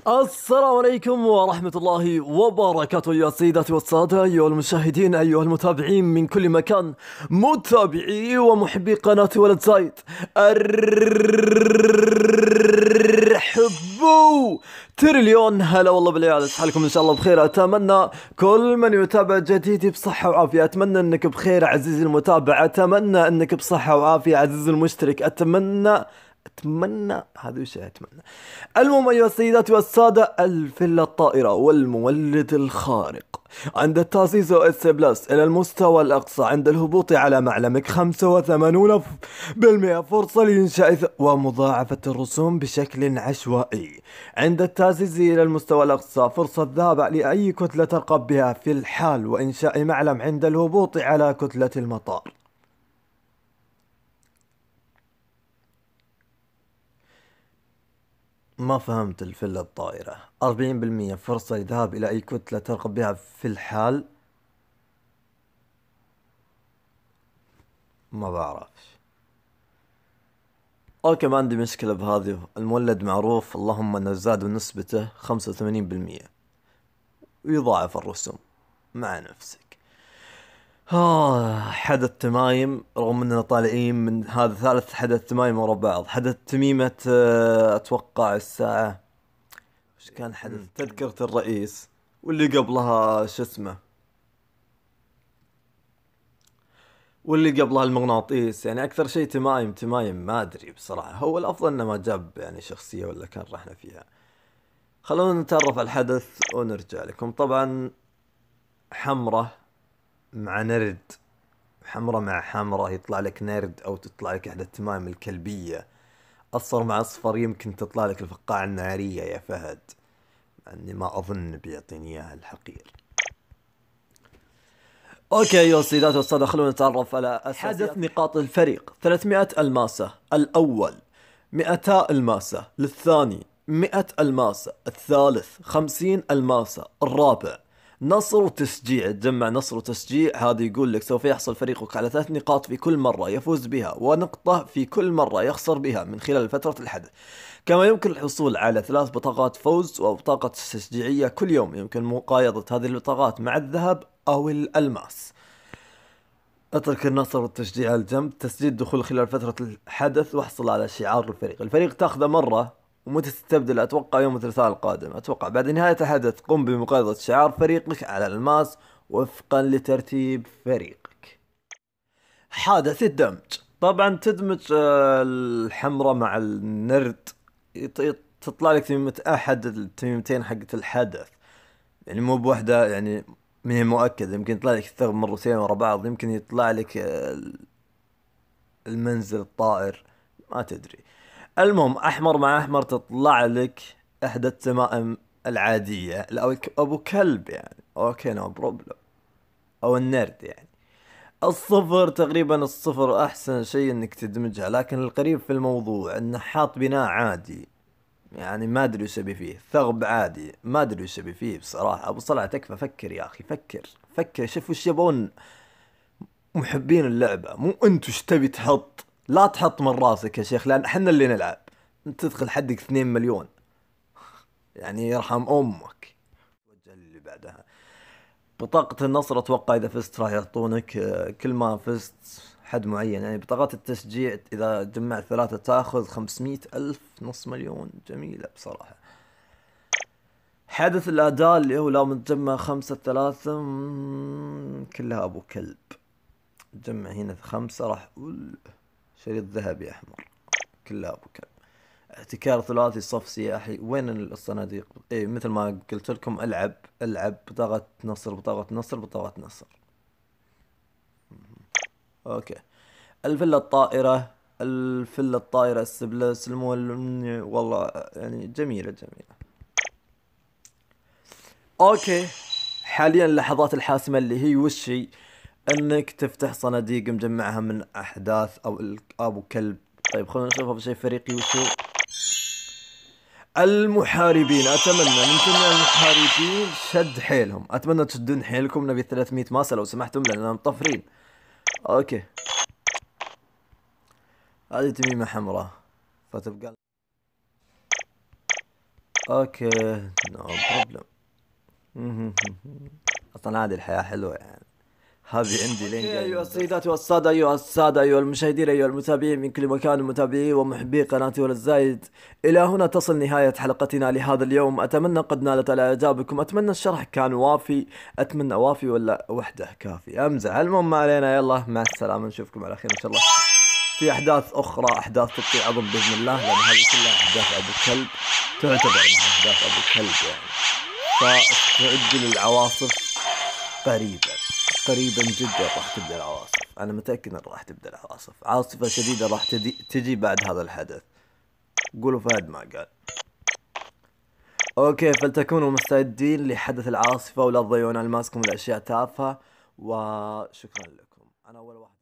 السلام عليكم ورحمة الله وبركاته يا سيداتي والسادة أيها المشاهدين أيها المتابعين من كل مكان، متابعي ومحبي قناة ولد زايد، ارحبوا تريليون هلا والله بالعيال. حالكم ان شاء الله بخير. اتمنى كل من يتابع جديدي بصحة وعافية، اتمنى انك بخير عزيزي المتابع، اتمنى انك بصحة وعافية عزيزي المشترك، اتمنى هذا وش اتمنى. المهم ايها السيدات والسادة، الفيلا الطائرة والمولد الخارق عند التاسيس اس بلس الى المستوى الاقصى، عند الهبوط على معلمك 85% فرصة لإنشاء ومضاعفة الرسوم بشكل عشوائي. عند التاسيس الى المستوى الاقصى فرصة الذهاب لأي كتلة ترقب بها في الحال وإنشاء معلم عند الهبوط على كتلة المطار. ما فهمت. الفيلا الطائرة 40% فرصة للذهاب إلى أي كتلة ترغب بها في الحال. ما بعرفش. اوكي ما عندي مشكلة بهذه، المولد معروف، اللهم انه زاد نسبته 85% ويضاعف الرسوم مع نفسك. حدث تمايم، رغم اننا طالعين من هذا ثالث حدث تمايم ورا بعض. حدث تميمة اتوقع الساعة وش كان حدث تذكرة الرئيس، واللي قبلها شو اسمه، واللي قبلها المغناطيس. يعني اكثر شيء تمايم ما ادري بصراحة. هو الافضل انه ما جاب يعني شخصية ولا كان رحنا فيها. خلونا نتعرف على الحدث ونرجع لكم. طبعا حمرة مع نرد، حمرة مع حمرة يطلع لك نرد، او تطلع لك احدى التمايم الكلبية. اصفر مع اصفر يمكن تطلع لك الفقاعة النارية يا فهد، مع اني ما اظن بيعطيني اياها الحقير. اوكي ايها السيدات والسادة، خلونا نتعرف على حدث نقاط الفريق. 300 الماسة الاول، 200 الماسة للثاني، 100 الماسة الثالث، 50 الماسة الرابع. نصر وتشجيع، تجمع نصر وتشجيع. هذا يقول لك سوف يحصل فريقك على 3 نقاط في كل مرة يفوز بها، ونقطة في كل مرة يخسر بها من خلال فترة الحدث. كما يمكن الحصول على 3 بطاقات فوز وبطاقة تشجيعية كل يوم. يمكن مقايضة هذه البطاقات مع الذهب أو الألماس. اترك النصر والتشجيع على الجنب. تسجيل الدخول خلال فترة الحدث واحصل على شعار الفريق. الفريق تاخذه مرة، ومتى تستبدل اتوقع يوم الثلاثاء القادم. اتوقع بعد نهاية الحدث قم بمقايضة شعار فريقك على الألماس وفقا لترتيب فريقك. حادث الدمج. طبعا تدمج الحمرة مع النرد، تطلع لك تميمة احد التميمتين حقت الحدث. يعني مو بوحدة، يعني من هي مؤكد. يمكن يطلع لك الثغر مرتين ورا بعض، يمكن يطلع لك المنزل الطائر، ما تدري. المهم احمر مع احمر تطلع لك احدى التمائم العادية، او ابو كلب يعني. اوكي نو بروبلم، او النرد يعني. الصفر تقريبا، الصفر احسن شيء انك تدمجها، لكن القريب في الموضوع انه حاط بناء عادي. يعني ما ادري وش ابي فيه. ثغب عادي ما ادري وش ابي فيه بصراحة. ابو صلع تكفى، فكر يا اخي، فكر شوف وش يبون محبين اللعبة. مو انت وش تبي تحط. لا تحط من راسك يا شيخ، لان احنا اللي نلعب. انت تدخل حدك 2 مليون، يعني يرحم امك. وجه اللي بعدها بطاقة النصر. اتوقع اذا فزت راح يعطونك كل ما فزت حد معين. يعني بطاقات التشجيع اذا جمعت 3 تاخذ 500 الف، نص مليون. جميلة بصراحة. حدث الاداء اللي هو لو متجمع 5 3 كلها ابو كلب. جمع هنا 5 راح اقول شريط ذهبي احمر، كلها ابو كلب. احتكار ثلاثي صف سياحي. وين الصناديق؟ ايه مثل ما قلت لكم، العب بطاقة نصر، بطاقة نصر، بطاقة نصر. اوكي. الفيلا الطائرة، الفيلا الطائرة السبلس والله يعني جميلة. اوكي. حاليا اللحظات الحاسمة اللي هي وش هي؟ انك تفتح صناديق مجمعها من احداث او ابو كلب. طيب خلونا نشوف اول شيء فريقي وشو. المحاربين. اتمنى من جميع المحاربين شد حيلهم، اتمنى تشدون حيلكم. نبي 300 ماسة لو سمحتم لاننا مطفرين. اوكي. هذه تميمة حمراء فتبقى اوكي، نو بروبلم. اصلا هذه الحياة حلوة يعني. هذه عندي لين جاي. أيها السيدات والسادة، أيها السادة، أيها المشاهدين، أيها المتابعين من كل مكان، متابعي ومحبي قناتي ولد زايد، إلى هنا تصل نهاية حلقتنا لهذا اليوم. أتمنى قد نالت على إعجابكم، أتمنى الشرح كان وافي، أتمنى وافي ولا وحده كافي، أمزح. المهم ما علينا، يلا مع السلامة، نشوفكم على خير إن شاء الله في أحداث أخرى، أحداث تبقي عظم بإذن الله، لأن هذه كلها أحداث أبو الكلب، تعتبر أنها أحداث أبو الكلب يعني. فاستعدوا للعواصف قريبا، قريبا جدا راح تبدأ العواصف. أنا متأكد أن راح تبدأ العواصف، عاصفة شديدة راح تجي بعد هذا الحدث. قولوا فهد ما قال. أوكي، فلتكونوا مستعدين لحدث العاصفة، ولا تضيعون ألماسكم الأشياء تافهة. وشكرا لكم. أنا أول واحد